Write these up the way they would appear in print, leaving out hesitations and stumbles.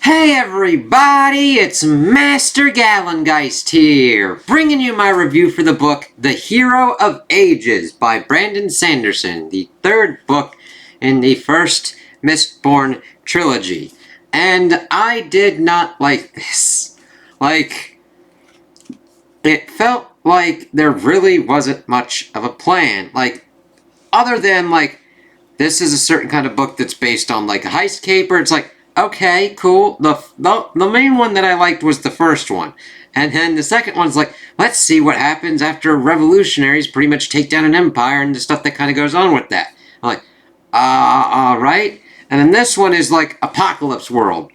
Hey everybody, it's Master Gallengeist here, bringing you my review for the book The Hero of Ages by Brandon Sanderson, the third book in the first Mistborn trilogy. And I did not like this. It felt like there really wasn't much of a plan. Other than, this is a certain kind of book that's based on, a heist caper. It's okay, cool. The main one that I liked was the first one. And then the second one's let's see what happens after revolutionaries pretty much take down an empire and the stuff that kind of goes on with that. I'm alright. And then this one is apocalypse world.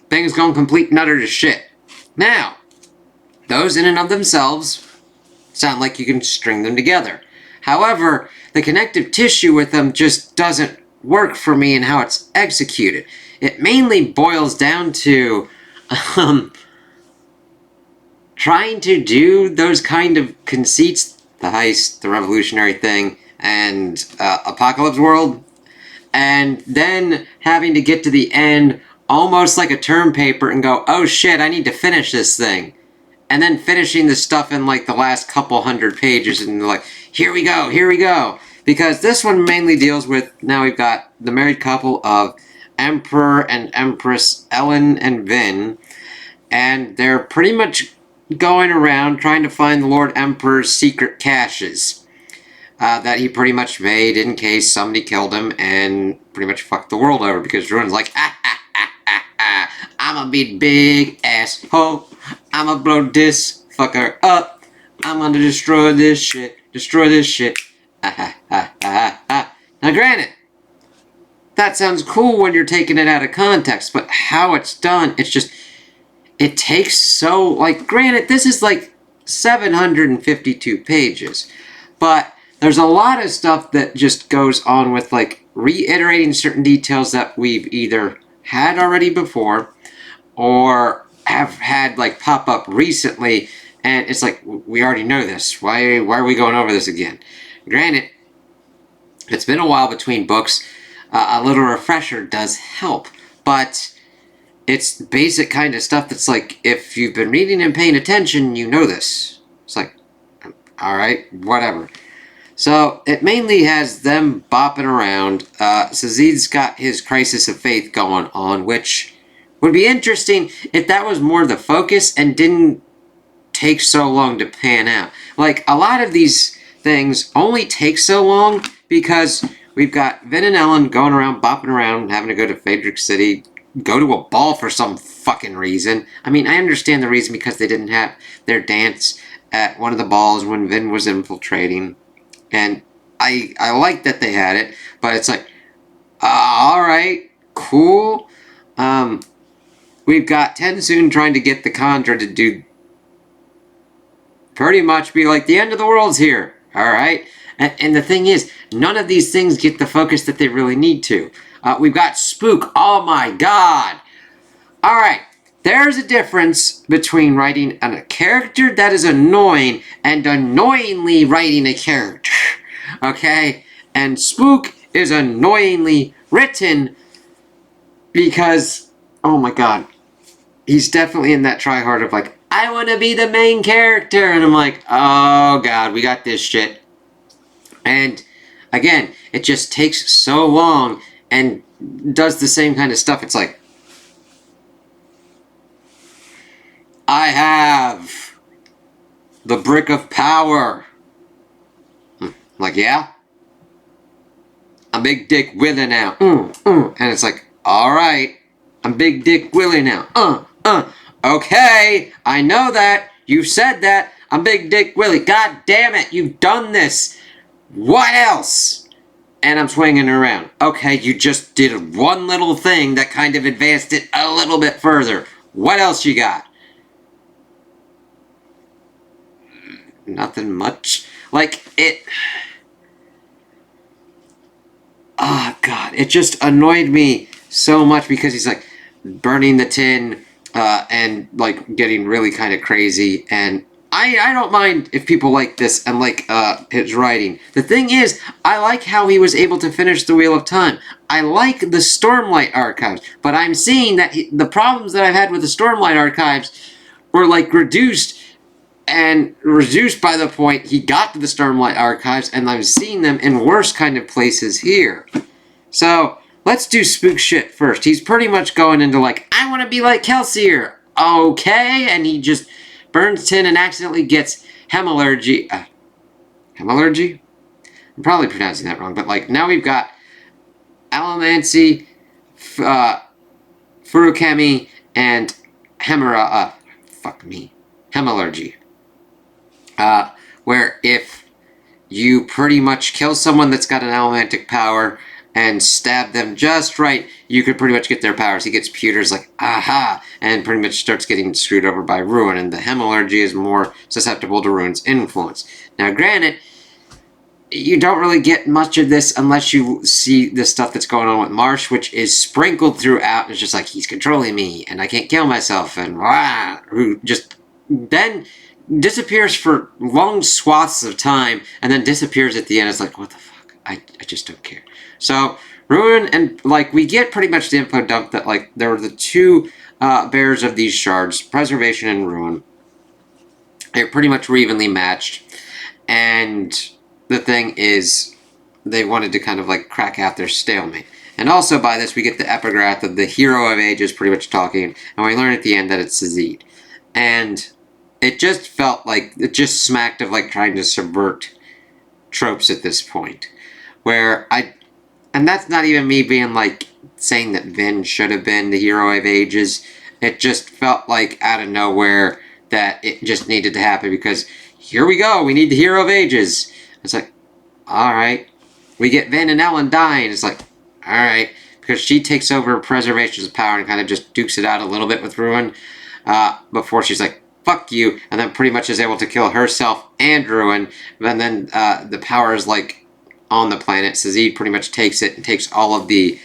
Things going complete and utter to shit. Now, those in and of themselves sound like you can string them together. However, the connective tissue with them just doesn't work for me in how it's executed. It mainly boils down to trying to do those kind of conceits, the heist, the revolutionary thing, and Apocalypse World, and then having to get to the end almost like a term paper and go, oh shit, I need to finish this thing. And then finishing the stuff in the last couple hundred pages and here we go. Because this one mainly deals with, now we've got the married couple of Emperor and Empress Ellen and Vin, and they're pretty much going around trying to find the Lord Emperor's secret caches that he pretty much made in case somebody killed him and pretty much fucked the world over, because Ruin's I'm a big asshole. I'm gonna blow this fucker up. I'm gonna destroy this shit. Now granted, that sounds cool when you're taking it out of context, but how it's done, it takes so, granted, this is 752 pages, but there's a lot of stuff that just goes on with reiterating certain details that we've either had already before or have had pop up recently, and it's we already know this. Why are we going over this again? Granted, it's been a while between books. A little refresher does help, but it's basic kind of stuff that's if you've been reading and paying attention, you know this. It's alright, whatever. So, it mainly has them bopping around. Sazid's got his crisis of faith going on, which would be interesting if that was more the focus and didn't take so long to pan out. A lot of these things only take so long because we've got Vin and Ellen going around, bopping around, having to go to Phaedric City, go to a ball for some fucking reason. I mean, I understand the reason, because they didn't have their dance at one of the balls when Vin was infiltrating. And I like that they had it, but it's alright, cool. We've got Tensoon trying to get the Chandra to do pretty much be the end of the world's here, alright? And the thing is, none of these things get the focus that they really need to. We've got Spook, oh my god! Alright, there's a difference between writing a character that is annoying and annoyingly writing a character, okay? And Spook is annoyingly written because, oh my god, he's definitely in that try-hard of I want to be the main character, and I'm oh god, we got this shit. And again, it just takes so long and does the same kind of stuff. It's I have the brick of power. Yeah? I'm Big Dick Willie now. And it's alright, I'm Big Dick Willie now. Okay, I know that. You said that. I'm Big Dick Willie. God damn it, you've done this. What else? And I'm swinging around. Okay, you just did one little thing that kind of advanced it a little bit further. What else you got? Nothing much. Oh, God. It just annoyed me so much because he's, burning the tin and, getting really kind of crazy. And I don't mind if people like this and like his writing. The thing is, I like how he was able to finish the Wheel of Time. I like the Stormlight Archives, but I'm seeing that the problems that I've had with the Stormlight Archives were like reduced by the point he got to the Stormlight Archives, and I'm seeing them in worse kind of places here. So let's do spook shit first. He's pretty much going into like, I want to be like Kelsier. Okay, and he just burns tin and accidentally gets hemalurgy. Hemalurgy? I'm probably pronouncing that wrong, but like now we've got Allomancy, Furuchemi, and Hemera. Fuck me. Hemalurgy. Where if you pretty much kill someone that's got an allomantic power and stab them just right, you could pretty much get their powers. He gets pewters like, aha, and pretty much starts getting screwed over by Ruin, and the Hemalurgy is more susceptible to Ruin's influence. Now, granted, you don't really get much of this unless you see the stuff that's going on with Marsh, which is sprinkled throughout. It's just like, he's controlling me, and I can't kill myself, and who just then disappears for long swaths of time, and then disappears at the end. It's like, what the fuck? I just don't care. So, Ruin, and, like, we get pretty much the info dump that, like, there were the two bearers of these shards, Preservation and Ruin. They pretty much were evenly matched, and the thing is, they wanted to kind of, like, crack out their stalemate. And also by this, we get the epigraph of the Hero of Ages pretty much talking, and we learn at the end that it's Sazid. And it just felt like, it just smacked of, like, trying to subvert tropes at this point. Where and that's not even me being, like, saying that Vin should have been the Hero of Ages. It just felt like, out of nowhere, that it just needed to happen, because here we go, we need the Hero of Ages. It's like, alright. We get Vin and Ellen dying. It's like, alright. Because she takes over Preservation's power and kind of just dukes it out a little bit with Ruin. Before she's like, fuck you. And then pretty much is able to kill herself and Ruin. And then the power is like on the planet. Sazid pretty much takes it and takes all of the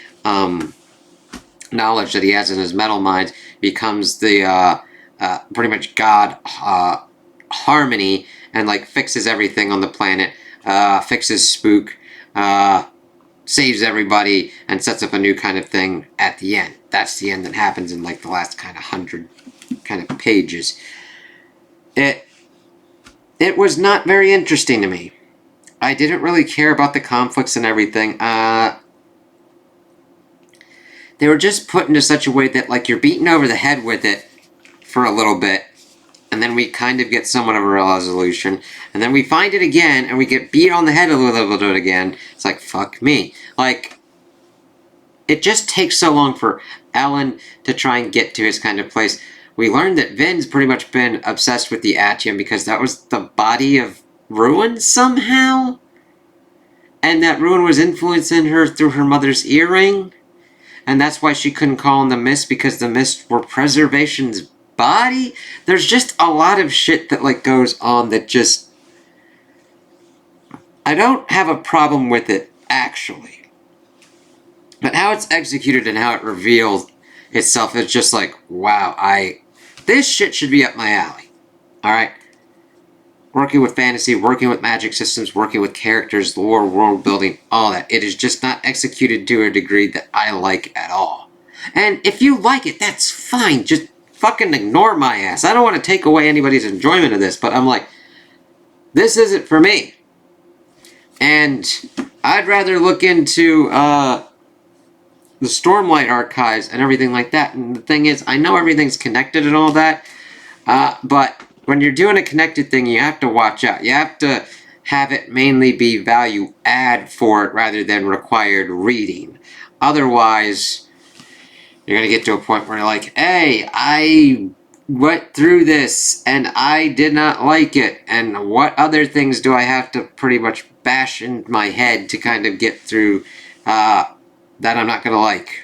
knowledge that he has in his metal mind. Becomes the pretty much God Harmony. And like fixes everything on the planet. Fixes Spook, saves everybody, and sets up a new kind of thing at the end. That's the end that happens in like the last kind of 100 kind of pages. It was not very interesting to me. I didn't really care about the conflicts and everything. They were just put into such a way that like you're beaten over the head with it for a little bit. And then we kind of get somewhat of a resolution. And then we find it again, and we get beat on the head a little bit again. It's like, fuck me. Like, it just takes so long for Ellen to try and get to his kind of place. We learned that Vin's pretty much been obsessed with the Atium because that was the body of Ruin somehow. And that Ruin was influencing her through her mother's earring. And that's why she couldn't call in the Mist, because the Mist were Preservation's body. There's just a lot of shit that like goes on that just, I don't have a problem with it actually, but how it's executed and how it reveals itself is just like, wow, this shit should be up my alley. Alright, working with fantasy, working with magic systems, working with characters, lore, world building, all that. It is just not executed to a degree that I like at all. And if you like it, that's fine. Just fucking ignore my ass. I don't want to take away anybody's enjoyment of this, but I'm like, this isn't for me. And I'd rather look into the Stormlight Archives and everything like that. And the thing is, I know everything's connected and all that, but when you're doing a connected thing, you have to watch out. You have to have it mainly be value add for it rather than required reading. Otherwise, you're going to get to a point where you're like, hey, I went through this and I did not like it. And what other things do I have to pretty much bash in my head to kind of get through that I'm not going to like?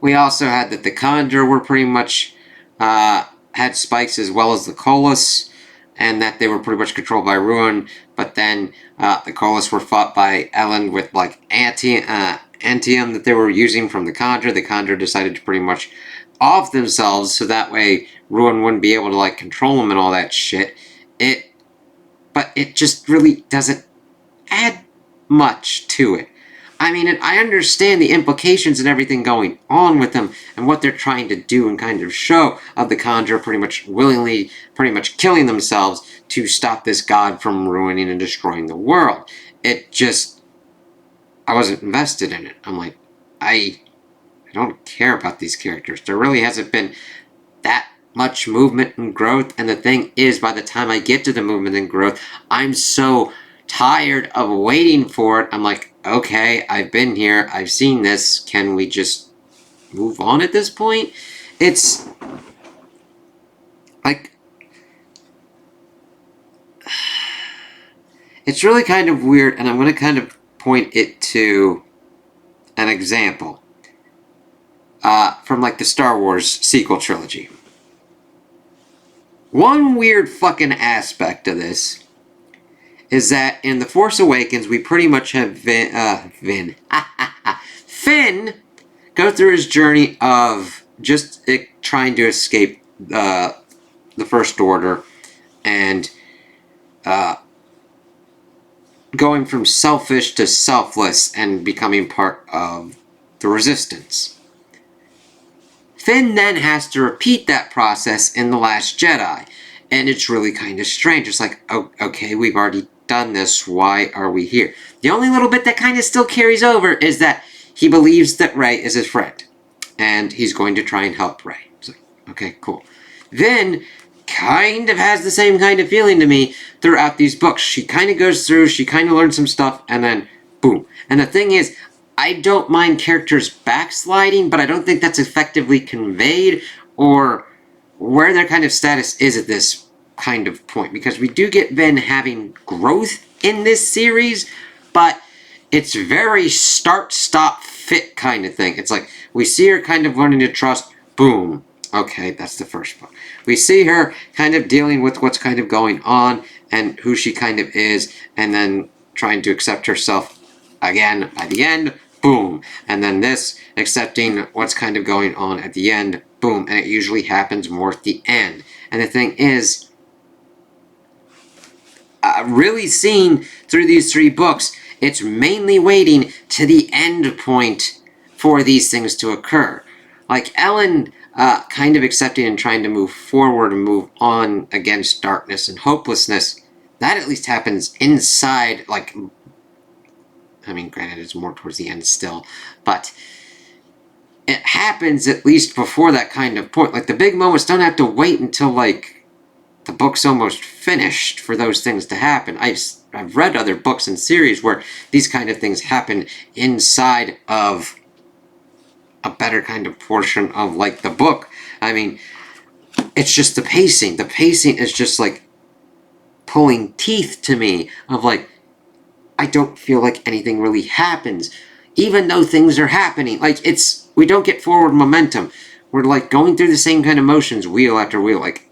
We also had that the Conjure were pretty much had spikes as well as the Colus, and that they were pretty much controlled by Ruin. But then the Colus were fought by Ellen with like Antium that they were using from the Conjure. The Conjure decided to pretty much off themselves so that way Ruin wouldn't be able to like control them and all that shit. But it just really doesn't add much to it. I mean, I understand the implications and everything going on with them and what they're trying to do and kind of show of the Conjurer pretty much willingly, pretty much killing themselves to stop this god from ruining and destroying the world. It just, I wasn't invested in it. I'm like, I don't care about these characters. There really hasn't been that much movement and growth, and the thing is, by the time I get to the movement and growth, I'm so tired of waiting for it. I'm like, okay, I've been here, I've seen this, can we just move on at this point? It's like, it's really kind of weird, and I'm going to kind of point it to an example from like the Star Wars sequel trilogy. One weird fucking aspect of this is that in The Force Awakens, we pretty much have Finn go through his journey of just trying to escape the First Order and going from selfish to selfless and becoming part of the Resistance. Finn then has to repeat that process in The Last Jedi, and it's really kind of strange. It's like, oh, okay, we've already done this, why are we here? The only little bit that kind of still carries over is that he believes that Rey is his friend, and he's going to try and help Rey. So, okay, cool. Then, kind of has the same kind of feeling to me throughout these books. She kind of goes through, she kind of learns some stuff, and then, boom. And the thing is, I don't mind characters backsliding, but I don't think that's effectively conveyed, or where their kind of status is at this kind of point, because we do get Ben having growth in this series, but it's very start, stop, fit kind of thing. It's like, we see her kind of learning to trust, boom. Okay, that's the first book. We see her kind of dealing with what's kind of going on and who she kind of is, and then trying to accept herself again by the end, boom. And then this, accepting what's kind of going on at the end, boom. And it usually happens more at the end. And the thing is, really seen through these 3 books, it's mainly waiting to the end point for these things to occur. Like Ellen kind of accepting and trying to move forward and move on against darkness and hopelessness, that at least happens inside, like, I mean, granted, it's more towards the end still, but it happens at least before that kind of point. Like, the big moments don't have to wait until, like, the book's almost finished for those things to happen. I've read other books and series where these kind of things happen inside of a better kind of portion of, like, the book. I mean, it's just the pacing. The pacing is just, like, pulling teeth to me of, like, I don't feel like anything really happens, even though things are happening. Like, we don't get forward momentum. We're, like, going through the same kind of motions, wheel after wheel. Like,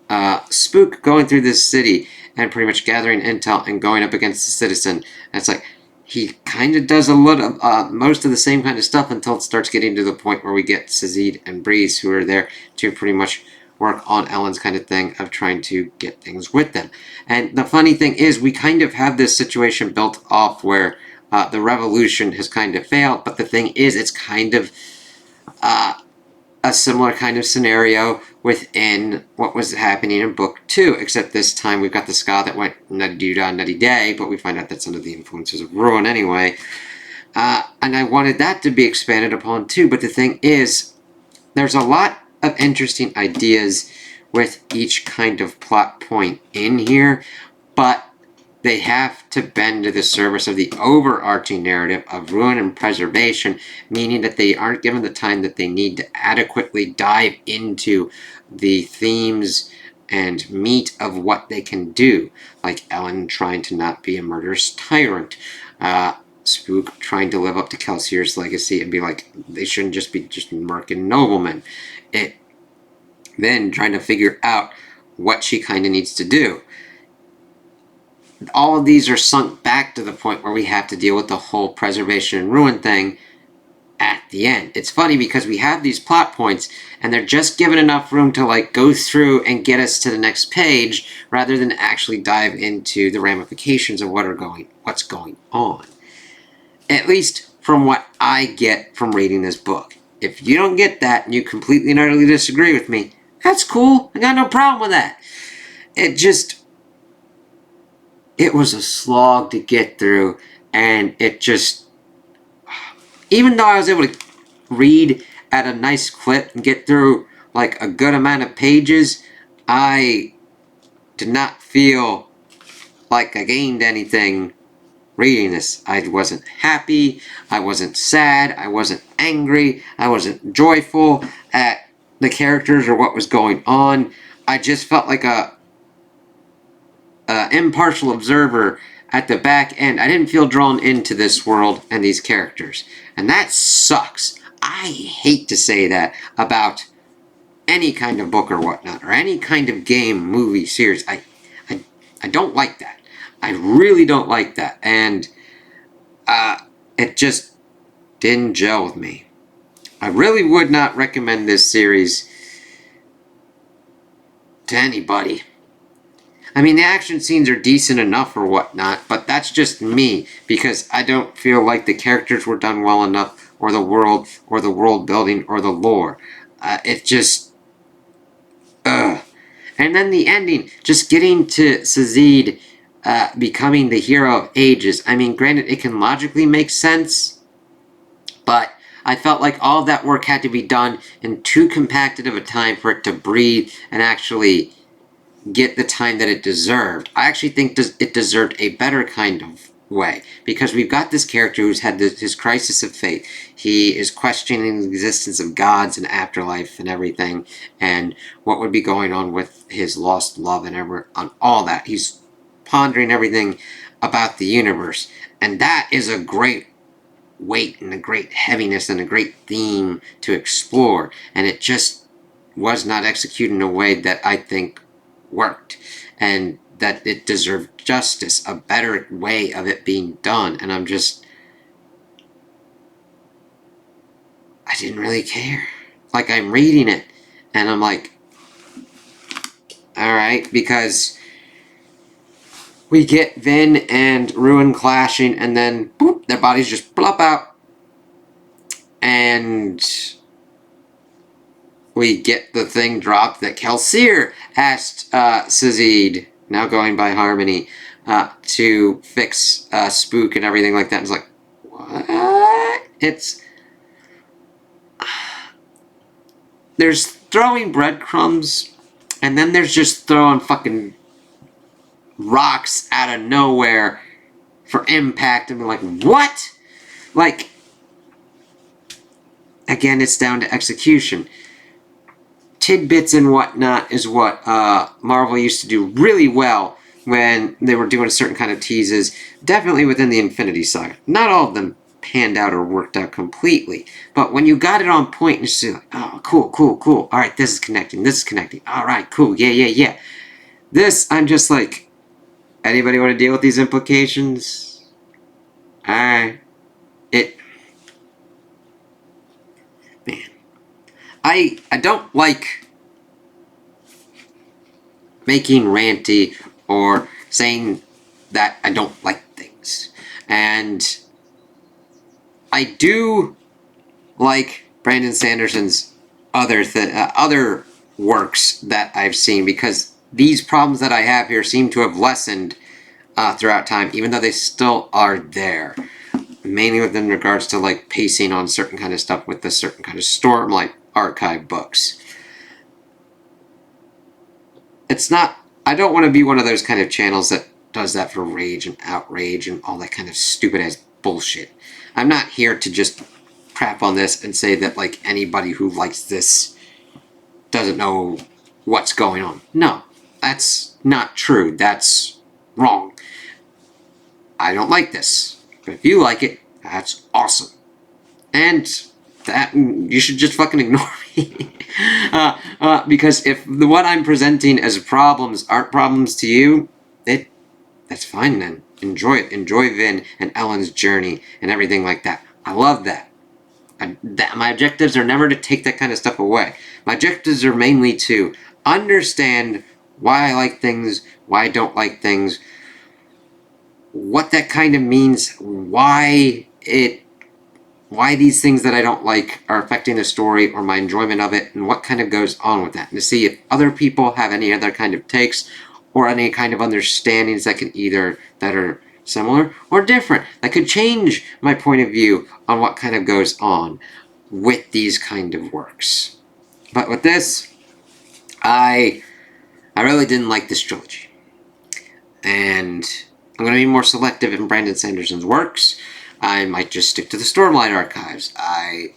Spook going through this city and pretty much gathering intel and going up against the Citizen. And it's like, he kind of does a lot of, most of the same kind of stuff until it starts getting to the point where we get Sazid and Breeze, who are there to pretty much work on Ellen's kind of thing of trying to get things with them. And the funny thing is, we kind of have this situation built off where the revolution has kind of failed, but the thing is, it's kind of a similar kind of scenario within what was happening in book 2, except this time we've got the ska that went nutty-doo-dah, nutty-day, but we find out that's under the influences of Ruin anyway. And I wanted that to be expanded upon too, but the thing is, there's a lot of interesting ideas with each kind of plot point in here, but they have to bend to the service of the overarching narrative of ruin and preservation, meaning that they aren't given the time that they need to adequately dive into the themes and meat of what they can do, like Ellen trying to not be a murderous tyrant, Spook trying to live up to Kelsier's legacy and be like, they shouldn't just be just merkin noblemen. Then trying to figure out what she kind of needs to do. All of these are sunk back to the point where we have to deal with the whole preservation and ruin thing at the end. It's funny because we have these plot points and they're just given enough room to like go through and get us to the next page rather than actually dive into the ramifications of what's going on. At least from what I get from reading this book. If you don't get that and you completely and utterly disagree with me, that's cool. I got no problem with that. It was a slog to get through, and even though I was able to read at a nice clip and get through like a good amount of pages, I did not feel like I gained anything reading this. I wasn't happy, I wasn't sad, I wasn't angry, I wasn't joyful at the characters or what was going on. I just felt like a impartial observer at the back end. I didn't feel drawn into this world and these characters. And that sucks. I hate to say that about any kind of book or whatnot, or any kind of game, movie, series. I don't like that. I really don't like that. And it just didn't gel with me. I really would not recommend this series to anybody. I mean, the action scenes are decent enough or whatnot, but that's just me, because I don't feel like the characters were done well enough, or the world building, or the lore. It just... Ugh. And then the ending, just getting to Sazid becoming the hero of ages. I mean, granted, it can logically make sense, but I felt like all of that work had to be done in too compacted of a time for it to breathe and actually get the time that it deserved. I actually think it deserved a better kind of way, because we've got this character who's had his crisis of faith. He is questioning the existence of gods and afterlife and everything, and what would be going on with his lost love and on all that. He's pondering everything about the universe, and that is a great weight and a great heaviness and a great theme to explore, and it just was not executed in a way that I think worked, and that it deserved justice, a better way of it being done. And I didn't really care. Like, I'm reading it and I'm like, alright, because we get Vin and Ruin clashing, and then boop, their bodies just plop out, and we get the thing dropped that Kelsier asked Sazid, now going by Harmony, to fix Spook and everything like that. It's like, what? There's throwing breadcrumbs, and then there's just throwing fucking rocks out of nowhere for impact, and we're like, what? Like, again, it's down to execution. Tidbits and whatnot is what Marvel used to do really well when they were doing certain kind of teases, definitely within the Infinity Saga. Not all of them panned out or worked out completely, but when you got it on point, you're just like, oh, cool, cool, cool. All right, this is connecting. All right, cool, yeah. This, I'm just like, anybody want to deal with these implications? All right. Man. I don't like making ranty or saying that I don't like things. And I do like Brandon Sanderson's other works that I've seen, because these problems that I have here seem to have lessened throughout time, even though they still are there. Mainly within regards to like pacing on certain kind of stuff with the certain kind of Storm like archive books. It's not, I don't want to be one of those kind of channels that does that for rage and outrage and all that kind of stupid ass bullshit. I'm not here to just crap on this and say that like anybody who likes this doesn't know what's going on. No, that's not true. That's wrong. I don't like this. But if you like it, that's awesome. And that, you should just fucking ignore me. Because if what I'm presenting as problems aren't problems to you, that's fine then. Enjoy it. Enjoy Vin and Ellen's journey and everything like that. I love that. My objectives are never to take that kind of stuff away. My objectives are mainly to understand why I like things, why I don't like things, what that kind of means, why these things that I don't like are affecting the story or my enjoyment of it, and what kind of goes on with that, and to see if other people have any other kind of takes or any kind of understandings that are similar or different, that could change my point of view on what kind of goes on with these kind of works. But with this, I really didn't like this trilogy. And I'm going to be more selective in Brandon Sanderson's works. I might just stick to the Stormlight archives. I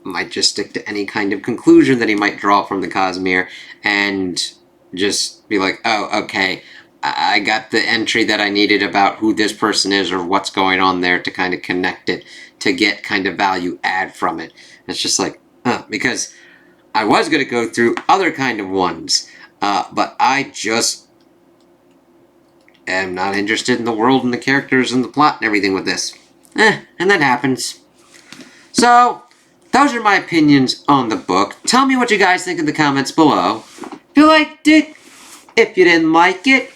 might just stick to any kind of conclusion that he might draw from the Cosmere and just be like, oh, okay, I got the entry that I needed about who this person is or what's going on there to kind of connect it to get kind of value add from it. It's just like, because I was going to go through other kind of ones, but I just am not interested in the world and the characters and the plot and everything with this. And that happens. So, those are my opinions on the book. Tell me what you guys think in the comments below. If you liked it, if you didn't like it,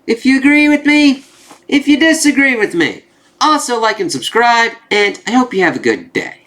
if you agree with me, if you disagree with me. Also like and subscribe, and I hope you have a good day.